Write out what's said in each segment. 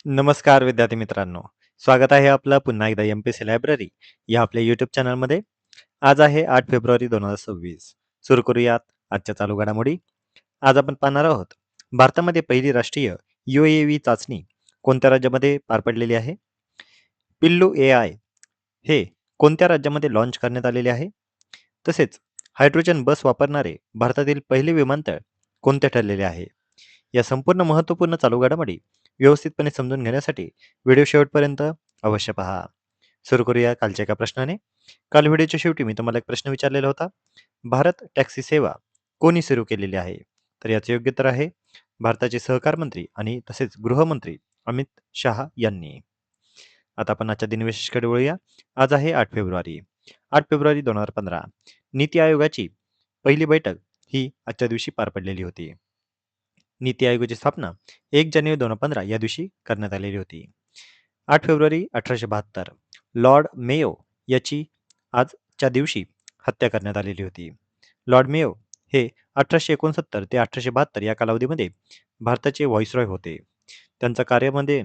नमस्कार विद्यार्थी मित्रांनो. स्वागत आहे आपलं पुन्हा एकदा एम-पी-एस-सी लायब्ररी या आपल्या यूट्यूब चॅनलमध्ये. आज आहे 8 फेब्रुवारी 2026. सुरू करूयात आजच्या चालू घडामोडी. आज आपण पाहणार आहोत भारतामध्ये पहिली राष्ट्रीय UAV चाचणी कोणत्या राज्यामध्ये पार पडलेली आहे? पिल्लू AI हे कोणत्या राज्यामध्ये लॉन्च करण्यात आलेले आहे? तसेच हायड्रोजन बस वापरणारे भारतातील पहिले विमानतळ कोणते ठरलेले आहे? या संपूर्ण महत्त्वपूर्ण चालू घडामोडी व्यवस्थितपणे समजून घेण्यासाठी व्हिडिओ शेवटपर्यंत अवश्य पहा. सुरू करूया कालच्या एका प्रश्नाने. काल व्हिडिओच्या शेवटी मी तुम्हाला एक प्रश्न विचारलेला होता. भारत टॅक्सी सेवा कोणी सुरू केलेली आहे? तर याचे योग्य उत्तर आहे भारताचे सहकार मंत्री आणि तसेच गृहमंत्री अमित शहा यांनी. आता आपण आजच्या दिनविशेषकडे वळूया. आज आहे 8 फेब्रुवारी. 8 फेब्रुवारी 2015 नीती आयोगाची पहिली बैठक ही आजच्या दिवशी पार पडलेली होती. नीती आयोगाची स्थापना 1 जानेवारी 2015 या दिवशी करण्यात आलेली होती. 8 फेब्रुवारी 1872 लॉर्ड मेयो याची आजच्या दिवशी हत्या करण्यात आलेली होती. लॉर्ड मेयो हे 1869 ते 1872 या कालावधीमध्ये भारताचे व्हाईसरॉय होते. त्यांच्या कार्यामध्ये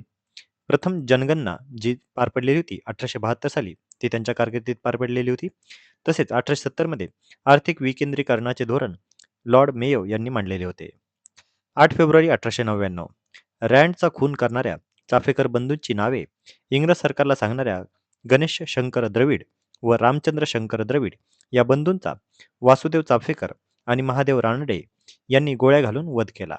प्रथम जनगणना जी पार पडलेली होती 1872 साली ती त्यांच्या कारकिर्दीत पार पडलेली होती. तसेच 1870 मध्ये आर्थिक विकेंद्रीकरणाचे धोरण लॉर्ड मेयो यांनी मांडलेले होते. 8 फेब्रुवारी 1899 रँडचा खून करणाऱ्या चाफेकर बंधूंची नावे इंग्रज सरकारला सांगणाऱ्या गणेश शंकर द्रविड व रामचंद्र शंकर द्रविड या बंधूंचा वासुदेव चाफेकर आणि महादेव रानडे यांनी गोळ्या घालून वध केला.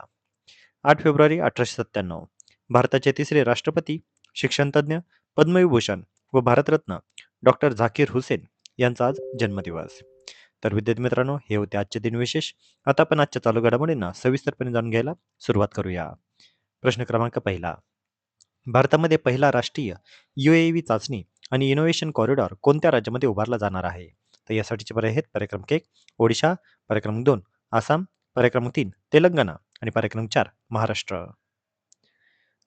8 फेब्रुवारी 1897 भारताचे तिसरे राष्ट्रपती, शिक्षणतज्ज्ञ, पद्मविभूषण व भारतरत्न डॉक्टर झाकीर हुसेन यांचा आज जन्मदिवस. तर विद्यार्थी मित्रांनो, हे होते आजचे दिनविशेष. आता आपण आजच्या चालू घडामोडींना सविस्तरपणे जाणून घ्यायला सुरुवात करूया. प्रश्न क्रमांक पहिला. भारतामध्ये पहिला राष्ट्रीय UAV चाचणी आणि इनोव्हेशन कॉरिडॉर कोणत्या राज्यामध्ये उभारला जाणार आहे? तर यासाठीचे पर्याय आहेत पर्याय क्रमांक 1 ओडिशा, पर्याय क्रमांक 2 आसाम, पर्याय क्रमांक 3 तेलंगणा आणि पर्याय क्रमांक 4 महाराष्ट्र.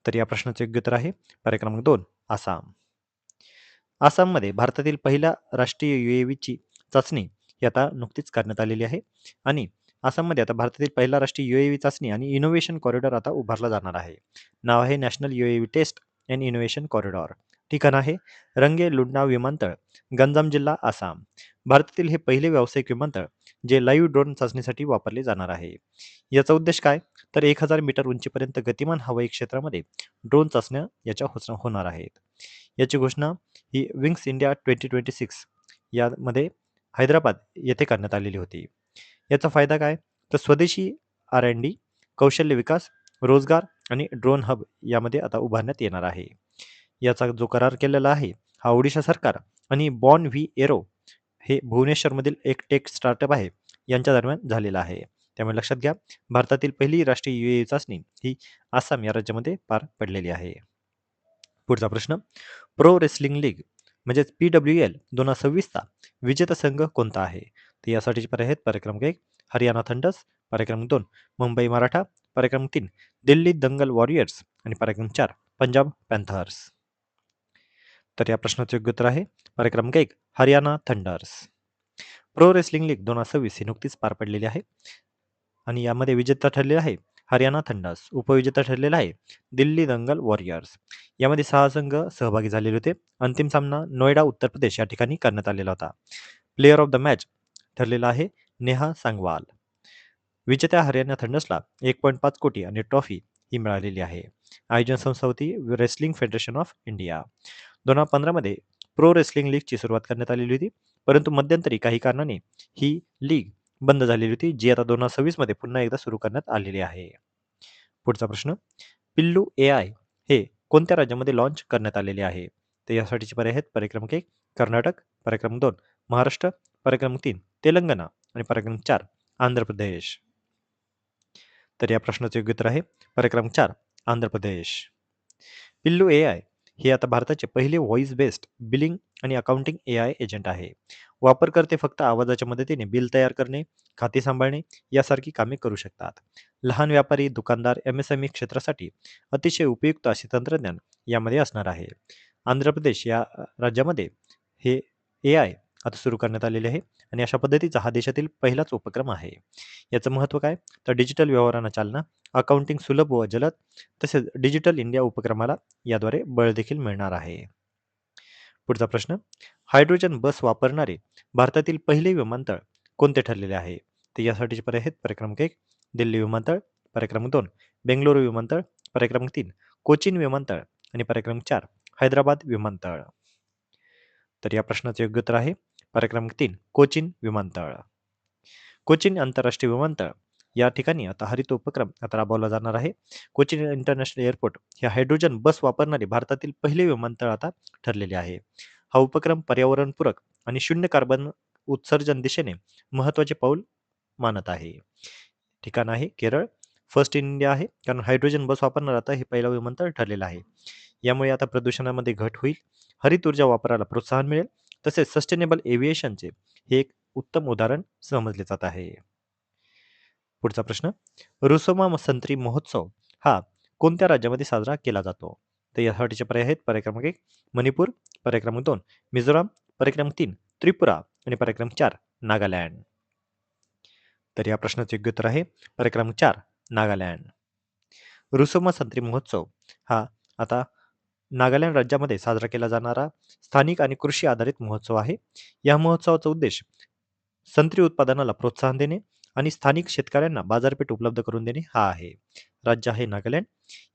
तर या प्रश्नाचे योग्य उत्तर आहे पर्याय क्रमांक 2 आसाम. आसाममध्ये भारतातील पहिल्या राष्ट्रीय UAVची चाचणी ही आता नुकतीच करण्यात आलेली आहे आणि आसाममध्ये आता भारतातील पहिला राष्ट्रीय UAV चाचणी आणि इनोव्हेशन कॉरिडॉर आता उभारला जाणार आहे. नाव आहे national UAV test and innovation corridor. ठिकाण आहे रंगे लुंडा विमानतळ, गंजाम जिल्हा, आसाम. भारतातील हे पहिले व्यावसायिक विमानतळ जे लाईव्ह ड्रोन चाचणीसाठी वापरले जाणार आहे. याचा उद्देश काय? तर 1000 मीटर उंचीपर्यंत गतिमान हवाई क्षेत्रामध्ये ड्रोन चाचण्या याच्या होणार आहेत. याची घोषणा ही विंग्स इंडिया 2026 यामध्ये हैदराबाद येथे करण्यात आलेली होती. याचा फायदा काय? तर स्वदेशी R&D, कौशल्य विकास, रोजगार आणि ड्रोन हब यामध्ये आता उभारण्यात येणार आहे. याचा जो करार केलेला आहे हा ओडिशा सरकार आणि बॉर्न व्ही एरो हे भुवनेश्वरमधील एक टेक स्टार्टअप आहे यांच्या दरम्यान झालेला आहे. त्यामुळे लक्षात घ्या, भारतातील पहिली राष्ट्रीय UAV चाचणी ही आसाम या राज्यामध्ये पार पडलेली आहे. पुढचा प्रश्न. प्रो रेसलिंग लीग म्हणजेच PWL 2026चा विजेता संघ कोणता आहे? तर यासाठीचे पर्याय आहेत पर्याय क्रमांक 1 हरियाणा थंडर्स, पर्याय क्रमांक 2 मुंबई मराठा, पर्याय क्रमांक 3 दिल्ली दंगल वॉरियर्स आणि पर्याय क्रमांक 4 पंजाब पॅन्थर्स. तर या प्रश्नाचे योग्य उत्तर आहे पर्याय क्रमांक 1 Haryana thunder's. Pro wrestling league 2026 ही नुकतीच पार पडलेली आहे आणि यामध्ये विजेता ठरलेला आहे हरियाणा थंडर्स. उपविजेता ठरलेला आहे दिल्ली दंगल वॉरियर्स. यामध्ये 6 संघ सहभागी झालेले होते. अंतिम सामना नोएडा उत्तर प्रदेश या ठिकाणी करण्यात आलेला होता. प्लेयर ऑफ द मॅच ठरलेला आहे नेहा सांगवाल. विजेत्या हरियाणा थंडर्सला 1.5 कोटी आणि ट्रॉफी ही मिळालेली आहे. आयोजन संस्था होती रेसलिंग फेडरेशन ऑफ इंडिया. 2015 मध्ये प्रो रेसलिंग लीगची सुरुवात करण्यात आलेली होती, परंतु मध्यंतरी काही कारणाने ही लीग बंद झालेली होती, जी आता 2026 मध्ये पुन्हा एकदा सुरू करण्यात आलेली आहे. पुढचा प्रश्न. पिल्लू AI हे कोणत्या राज्यामध्ये लॉन्च करण्यात आलेले आहे? तर यासाठीचे पर्याय आहेत पर्याय क्रमांक 1 कर्नाटक, पर्याय क्रमांक 2 महाराष्ट्र, पर्याय क्रमांक 3 तेलंगणा आणि पर्याय क्रमांक 4 आंध्र प्रदेश. तर या प्रश्नाचे योग्य उत्तर आहे पर्याय क्रमांक 4 आंध्र प्रदेश. पिल्लू AI हे आता भारताचे पहिले व्हॉइस बेस्ड बिलिंग आणि अकाउंटिंग AI एजंट आहे. वापरकर्ते फक्त आवाजाच्या मदतीने बिल तयार करणे, खाते सांभाळणे यासारखी कामे करू शकतात. लहान व्यापारी, दुकानदार, MSME क्षेत्रासाठी अतिशय उपयुक्त असे तंत्रज्ञान यामध्ये असणार आहे. आंध्र प्रदेश या राज्यामध्ये हे AI आता सुरू करण्यात आलेले आहे आणि अशा पद्धतीचा हा देशातील पहिलाच उपक्रम आहे. याचं महत्त्व काय? तर डिजिटल व्यवहारांना चालना अकाउंटिंग सुलभ व जलद तसेच डिजिटल इंडिया उपक्रमाला याद्वारे बळ देखील मिळणार आहे. पुढचा प्रश्न, हायड्रोजन बस वापरणारे भारतातील पहिले विमानतळ कोणते ठरलेले आहे? तर यासाठीचे पर्याय आहेत पर्याय क्रमांक 1 दिल्ली विमानतळ, पर्याय क्रमांक 2 बेंगळुरू विमानतळ, पर्याय क्रमांक 3 कोचीन विमानतळ आणि पर्याय क्रमांक 4 हैदराबाद विमानतळ. तर या प्रश्नाचे योग्य उत्तर आहे पर्याय क्रमांक 3 कोचीन विमानतळ. कोचीन आंतरराष्ट्रीय विमानतळ या ठिकाणी आता हरित उपक्रम आता राबवला जाणार आहे. कोचीन इंटरनॅशनल एअरपोर्ट हे हायड्रोजन बस वापरणारे भारतातील पहिले विमानतळ आता ठरलेले आहे. हा उपक्रम पर्यावरणपूरक आणि शून्य कार्बन उत्सर्जन दिशेने महत्त्वाचे पाऊल मानत आहे. ठिकाण आहे केरळ. फर्स्ट इन इंडिया आहे कारण हायड्रोजन बस वापरणार आता हे पहिलं विमानतळ ठरलेलं आहे. यामुळे आता प्रदूषणामध्ये घट होईल, हरित ऊर्जा वापराला प्रोत्साहन मिळेल, तसेच सस्टेनेबल एव्हिएशनचे हे एक उत्तम उदाहरण समजले जात आहे. पुढचा प्रश्न, रुसोमा संत्री महोत्सव हा कोणत्या राज्यामध्ये साजरा केला जातो? तर यासाठीचे पर्याय आहेत पर्याय क्रमांक 1 मणिपूर, पर्याय क्रमांक 2 मिझोराम, पर्याय क्रमांक 3 त्रिपुरा आणि पर्याय क्रमांक 4 नागालँड. तर या प्रश्नाचे योग्य उत्तर आहे पर्याय क्रमांक 4 नागालँड. रुसोमा संत्री महोत्सव हा आता नागालँड राज्यामध्ये साजरा केला जाणारा स्थानिक आणि कृषी आधारित महोत्सव आहे. या महोत्सवाचा उद्देश संत्री उत्पादनाला प्रोत्साहन देणे आणि स्थानिक शेतकऱ्यांना बाजारपेठ उपलब्ध करून देणे हा आहे. राज्य आहे नागालँड.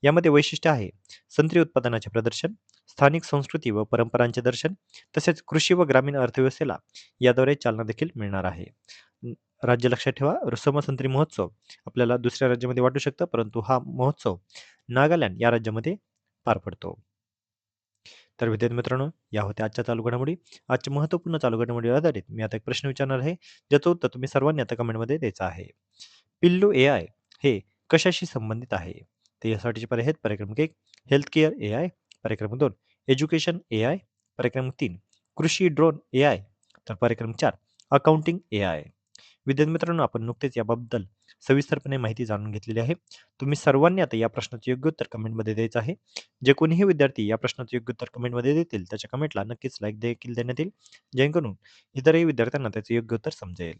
यामध्ये वैशिष्ट्य आहे संत्री उत्पादनाचे प्रदर्शन, स्थानिक संस्कृती व परंपरांचे दर्शन, तसेच कृषी व ग्रामीण अर्थव्यवस्थेला याद्वारे चालना देखील मिळणार आहे. राज्य लक्षात ठेवा, रुसोमा संत्री महोत्सव आपल्याला दुसऱ्या राज्यामध्ये वाटू शकतं, परंतु हा महोत्सव नागालँड या राज्यामध्ये पार पडतो. तर विद्यार्थी मित्रांनो, या होत्या आजच्या चालू घडामोडी. आजच्या महत्त्वपूर्ण चालू घडामोडीवर आधारित मी आता एक प्रश्न विचारणार आहे, ज्याचं उत्तर तुम्ही सर्वांनी आता कमेंटमध्ये द्यायचं आहे. पिल्लू एआय हे कशाशी संबंधित आहे? तर यासाठीचे पर्याय आहेत पर्याय क्रमांक 1 हेल्थ केअर एआय, पर्याय क्रमांक 2 एज्युकेशन एआय, पर्याय क्रमांक 3 कृषी ड्रोन एआय, तर पर्याय क्रमांक 4 अकाउंटिंग एआय. विद्यार्थी मित्रांनो, आपण नुकतेच याबद्दल सविस्तरपणे माहिती जाणून घेतलेली आहे. तुम्ही सर्वांनी आता या प्रश्नाचे योग्य उत्तर कमेंटमध्ये द्यायचं आहे. जे कोणीही विद्यार्थी या प्रश्नाचे योग्य उत्तर कमेंटमध्ये देतील त्याच्या कमेंटला नक्कीच लाईक देखील देण्यात येईल, जेणेकरून इतरही विद्यार्थ्यांना त्याचे योग्य उत्तर समजेल.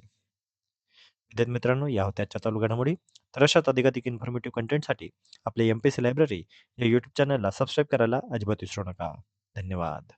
विद्यार्थी मित्रांनो, या होत्या आजच्या चालू घडामोडी. तर अशाच अधिकाधिक इन्फॉर्मेटिव्ह कंटेंटसाठी आपल्या एम-पी-एस-सी लायब्ररी या यूट्यूब चॅनलला सबस्क्राईब करायला अजिबात विसरू नका. धन्यवाद.